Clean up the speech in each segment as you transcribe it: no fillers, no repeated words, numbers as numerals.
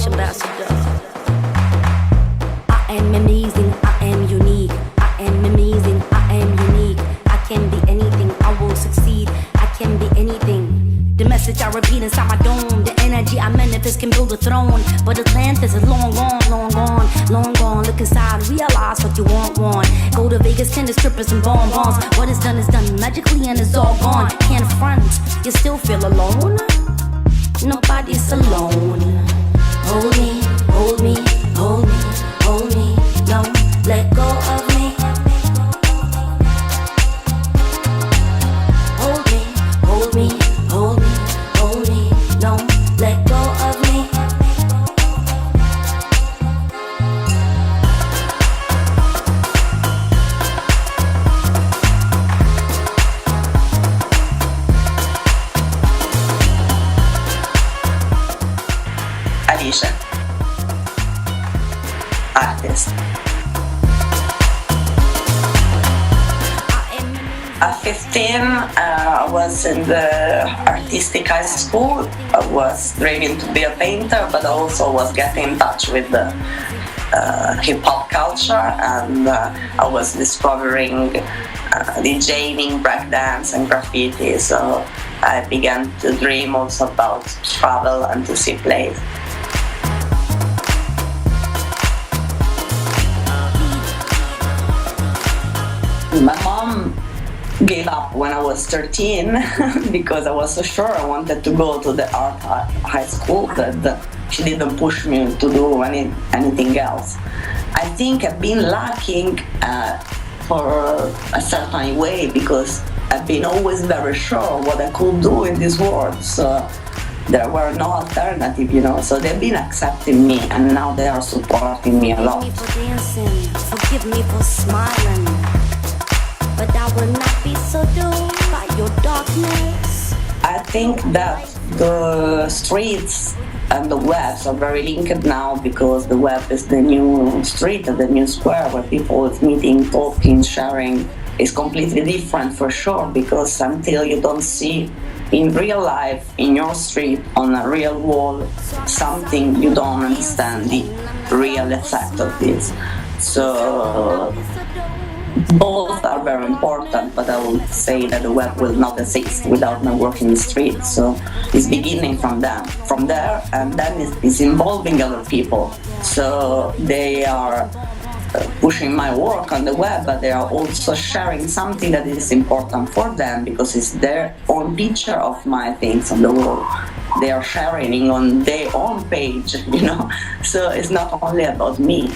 ambassador. I am amazing, I am unique. I am amazing, I am unique. I can be anything, I will succeed. I can be anything. The message I repeat inside my dome, the energy I manifest can build a throne. But Atlantis is long gone, long gone, long gone. Look inside, realize what you want. Go to Vegas, tennis strippers and bonbons. What is done magically and it's all gone. Can't front, you still feel alone. Nobody's alone. Hold me, hold me, hold me, hold me. Don't let go of me. Hold me, hold me, hold me, hold me. Don't let go of me. Alicia, artist. At 15, I was in the artistic high school. I was dreaming to be a painter, but I also was getting in touch with the hip-hop culture, and I was discovering DJing, breakdance, and graffiti. So I began to dream also about travel and to see plays. My mom gave up when I was 13 because I was so sure I wanted to go to the art high school that she didn't push me to do anything else. I think I've been lacking for a certain way because I've been always very sure what I could do in this world. So there were no alternative, so they've been accepting me and now they are supporting me a lot. Forgive me for dancing, forgive me for smiling, but I will not be so doomed by your darkness. I think that the streets and the webs are very linked now because the web is the new street, the new square where people is meeting, talking, sharing. Is completely different for sure because until you don't see in real life, in your street, on a real wall, something you don't understand the real effect of this. So both are very important, but I would say that the web will not exist without networking in the street. So it's beginning from there, and then it's involving other people. So they are pushing my work on the web, but they are also sharing something that is important for them because it's their own picture of my things on the wall. They are sharing on their own page, So it's not only about me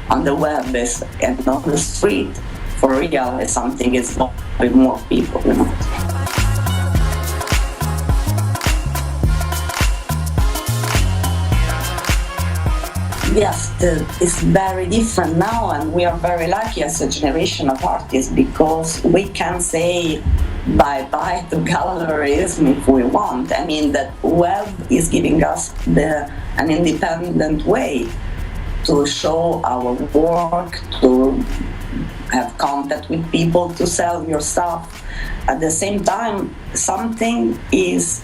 on the web, and on the street. For real, it's something is with more people, Yes, it's very different now, and we are very lucky as a generation of artists because we can say bye-bye to gallerism if we want. I mean, that web is giving us an independent way to show our work, to have contact with people, to sell your stuff. At the same time, something is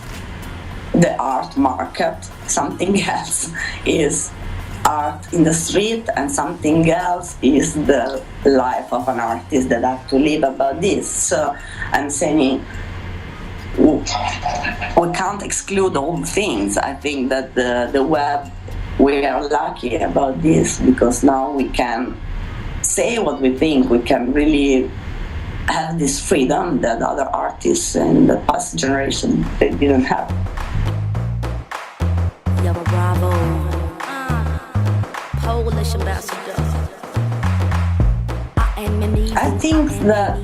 the art market, something else is art in the street, and something else is the life of an artist that have to live about this. So I'm saying we can't exclude all things. I think that the web, we are lucky about this because now we can say what we think. We can really have this freedom that other artists in the past generation they didn't have. You're a bravo. Polish ambassador. I think that,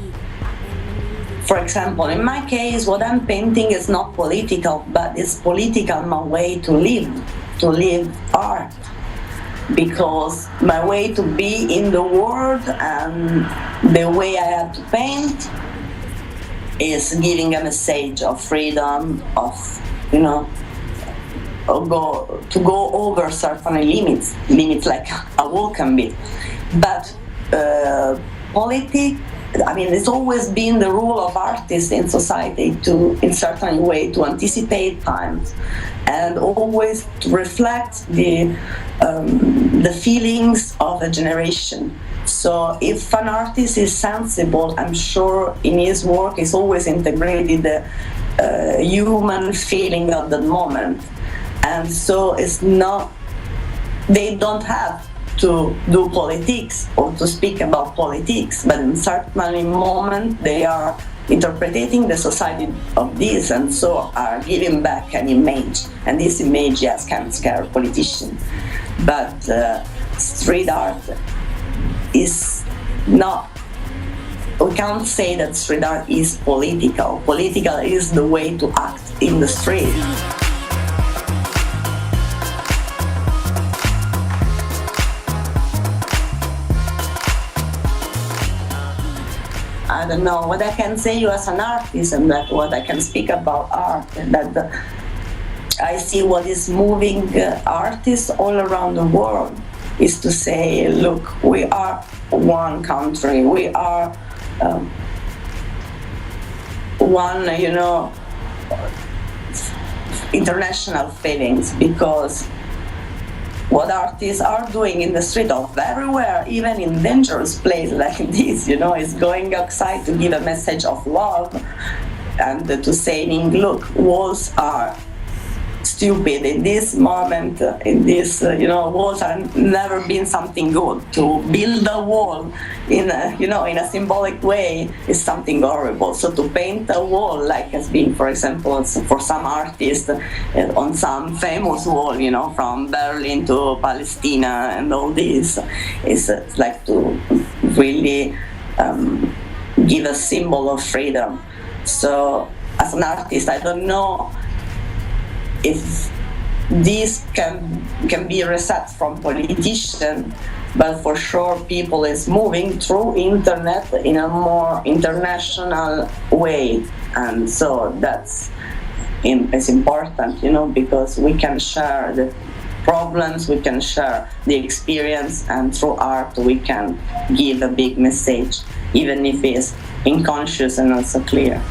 for example, in my case, what I'm painting is not political, but it's political my way to live art. Because my way to be in the world and the way I have to paint is giving a message of freedom, of, to go over certain limits like a wall can be. But politics I mean, it's always been the role of artists in society to, in certain way, to anticipate times and always to reflect the feelings of a generation. So if an artist is sensible, I'm sure in his work is always integrated the human feeling of the moment. And so it's not, they don't have to do politics or to speak about politics, but in certain moment they are interpreting the society of this and so are giving back an image. And this image, yes, can scare politicians. But street art is not, we can't say that street art is political. Political is the way to act in the street. I don't know what I can say you as an artist, and that what I can speak about art, and that I see what is moving artists all around the world is to say, look, we are one country, we are one, international feelings, because what artists are doing in the street of everywhere, even in dangerous places like this, is going outside to give a message of love and to saying, look, walls are stupid in this moment, in this, walls have never been something good. To build a wall in a symbolic way is something horrible. So to paint a wall, like has been, for example, for some artists on some famous wall, from Berlin to Palestine and all this, is like to really give a symbol of freedom. So as an artist, I don't know if this can be reset from politicians, but for sure people is moving through internet in a more international way, and so that's it's important, because we can share the problems, we can share the experience, and through art we can give a big message, even if it's unconscious and not so clear.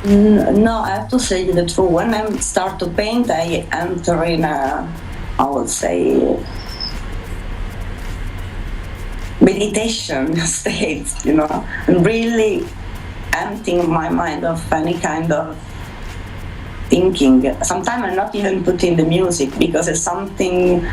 No, I have to say the truth. When I start to paint, I enter in I would say, meditation state, and really emptying my mind of any kind of thinking. Sometimes I'm not even putting the music because it's something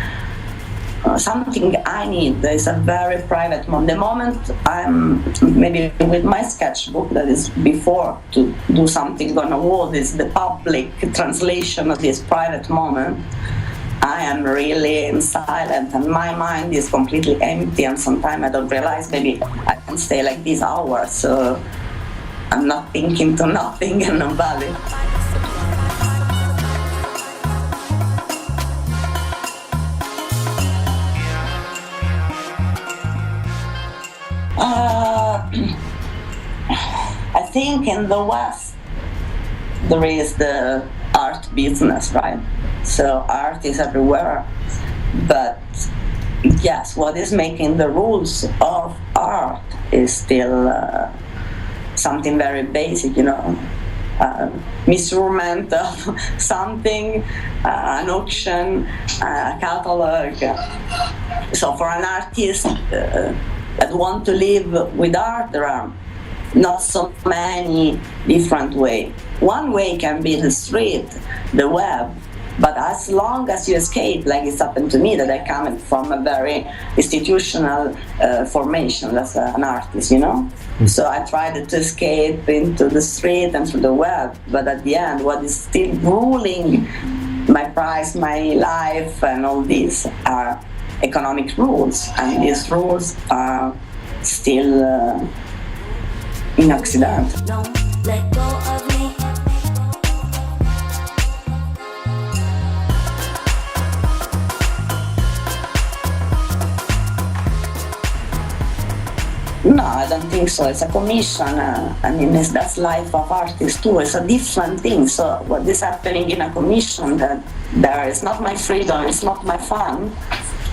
I need. It's a very private moment. The moment I'm maybe with my sketchbook, that is before to do something on a wall, is the public translation of this private moment. I am really in silence and my mind is completely empty, and sometimes I don't realize maybe I can stay like these hours, so I'm not thinking to nothing and nobody. I think in the West there is the art business, right? So art is everywhere, but yes, what is making the rules of art is still something very basic, measurement of something, an auction, a catalog. So for an artist that want to live with art, there are not so many different ways. One way can be the street, the web, but as long as you escape, like it's happened to me, that I come from a very institutional formation as an artist, So I tried to escape into the street and through the web, but at the end, what is still ruling my price, my life, and all these are economic rules, and these rules are still in Occident. Don't let go of me. No, I don't think so. It's a commission. I mean, that's life of artists too. It's a different thing. So what is happening in a commission, that there is not my freedom, it's not my fun,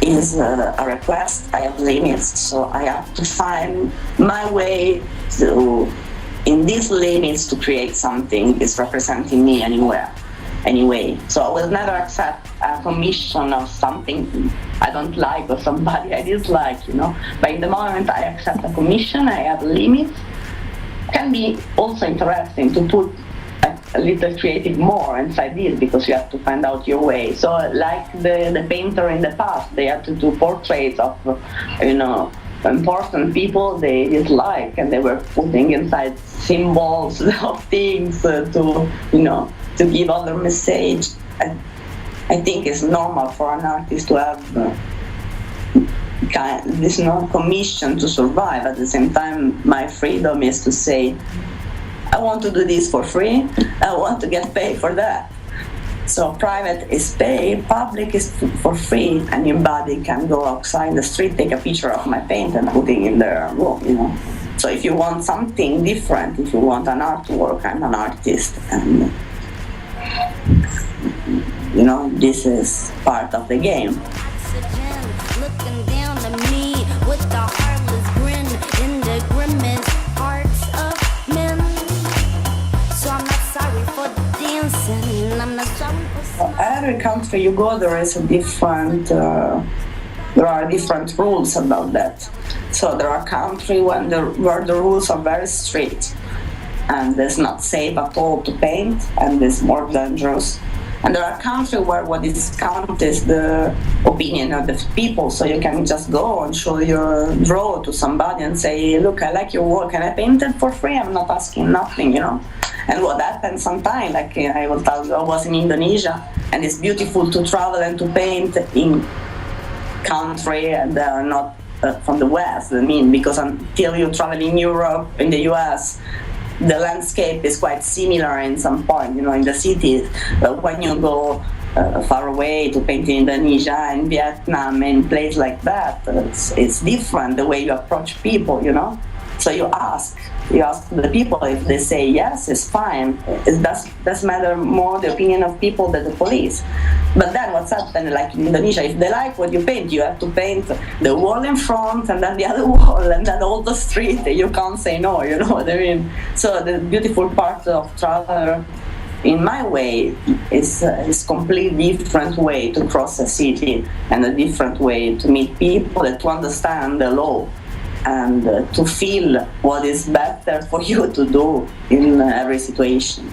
is a request. I have limits, so I have to find my way to, in these limits, to create something that's representing me anyway. So I will never accept a commission of something I don't like or somebody I dislike, you know. But in the moment I accept a commission, I have limits. Can be also interesting to put a little creative more inside this, because you have to find out your way. So like the painter in the past, they had to do portraits of, you know, important people they dislike, and they were putting inside symbols of things to, you know, to give other message. I think it's normal for an artist to have this commission to survive. At the same time, my freedom is to say, I want to do this for free, I want to get paid for that. So private is paid, public is for free. Anybody can go outside the street, take a picture of my paint and put it in their room, you know. So if you want something different, if you want an artwork, I'm an artist, and you know, this is part of the game. Looking down at me with the heartless grin in the grimmest hearts of men. So I'm not sorry for dancing, I'm not sorry for Every country you go, there is a different. There are different rules about that. So there are countries where the rules are very strict, and it's not safe at all to paint, and it's more dangerous. And there are countries where what is counted is the opinion of the people, so you can just go and show your draw to somebody and say, look, I like your work, and I painted for free, I'm not asking nothing, you know. And what happens sometimes, like I will tell you, I was in Indonesia, and it's beautiful to travel and to paint in country and they are not from the West. I mean, because until you travel in Europe, in the US, the landscape is quite similar in some point, you know, in the cities. But when you go far away to paint in Indonesia and Vietnam and places like that, it's different the way you approach people, you know. So you ask the people. If they say yes, it's fine. It does matter more the opinion of people than the police. But then what's happened, like in Indonesia, if they like what you paint, you have to paint the wall in front and then the other wall and then all the street. You can't say no, you know what I mean? So the beautiful part of travel, in my way, is completely different way to cross a city and a different way to meet people and to understand the law and to feel what is better for you to do in every situation.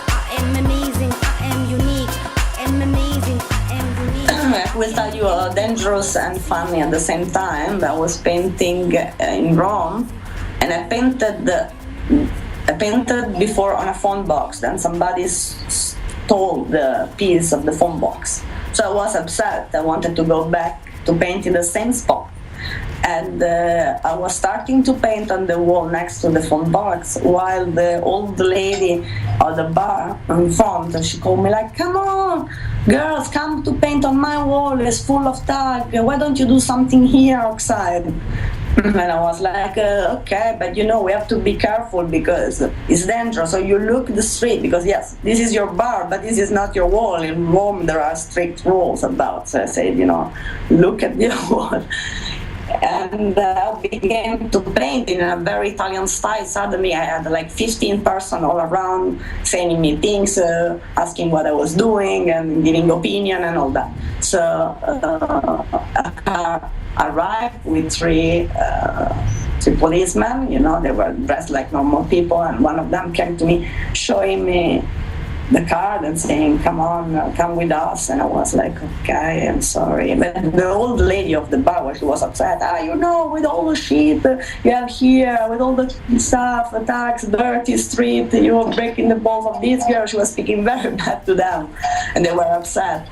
I am amazing, I am unique, I am amazing, I am unique. I will tell you dangerous and funny at the same time. I was painting in Rome, and I painted before on a phone box. Then somebody stole the piece of the phone box. So I was upset. I wanted to go back to paint in the same spot. And I was starting to paint on the wall next to the phone box while the old lady at the bar in front, she called me like, come on, girls, come to paint on my wall, it's full of tag, why don't you do something here outside? And I was like, okay, but you know, we have to be careful because it's dangerous. So you look the street, because yes, this is your bar, but this is not your wall. In Rome, there are strict rules about. So I said, you know, look at the wall. And I began to paint in a very Italian style. Suddenly I had like 15 person all around sending me things, asking what I was doing and giving opinion and all that. So a car arrived with three policemen, you know, they were dressed like normal people, and one of them came to me showing me the card and saying, come on, come with us. And I was like, okay, I'm sorry. But the old lady of the bar, she was upset. You know, with all the shit you have here, with all the stuff, attacks, dirty street, you're breaking the balls of this girl. She was speaking very bad to them, and they were upset.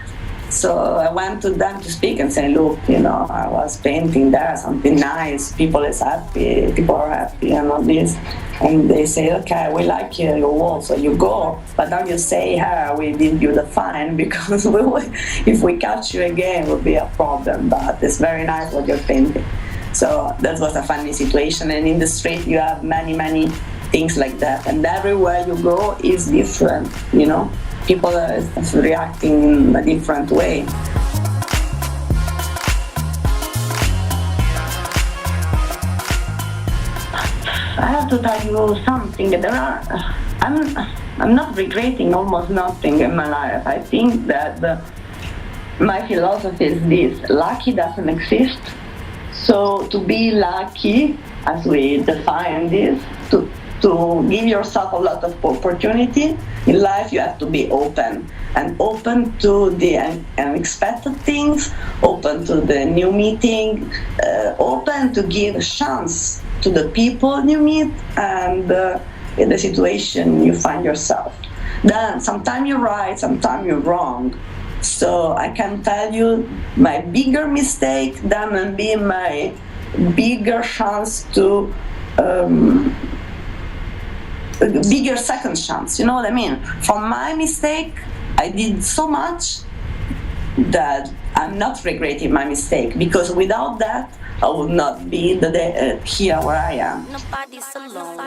So I went to them to speak and say, look, I was painting there, something nice, people are happy and all this. And they say, okay, we like your wall, so you go. But now you say, hey, we give you the fine because if we catch you again, it will be a problem. But it's very nice what you're painting. So that was a funny situation. And in the street, you have many, many things like that. And everywhere you go is different, People are reacting in a different way. I have to tell you something. I'm not regretting almost nothing in my life. I think that my philosophy is this: lucky doesn't exist. So to be lucky, as we define this, to give yourself a lot of opportunity in life, you have to be open and open to the unexpected things, open to the new meeting, open to give a chance to the people you meet and in the situation you find yourself. Then sometimes you're right, sometimes you're wrong. So I can tell you my bigger mistake than will be my bigger chance to bigger second chance. You know what I mean? From my mistake, I did so much that I'm not regretting my mistake, because without that, I would not be here where I am. Nobody's alone.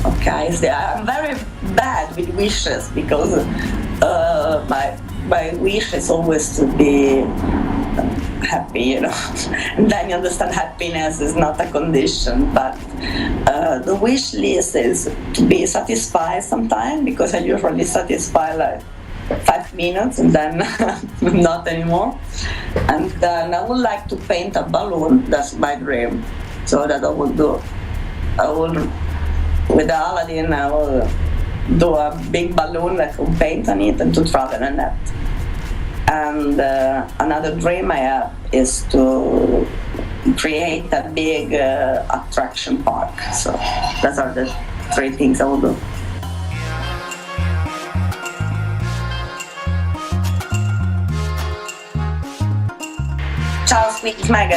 Okay, so I'm very bad with wishes because my wish is always to be happy, And then you understand happiness is not a condition, but the wish list is to be satisfied sometime, because I usually satisfy like 5 minutes and then not anymore. And then I would like to paint a balloon. That's my dream. So that I will do. With the Aladdin, I will do a big balloon that will paint on it and to travel on that. And another dream I have is to create a big attraction park. So those are the 3 things I will do. Ciao, Squeezemag.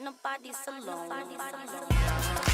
Nobody's alone.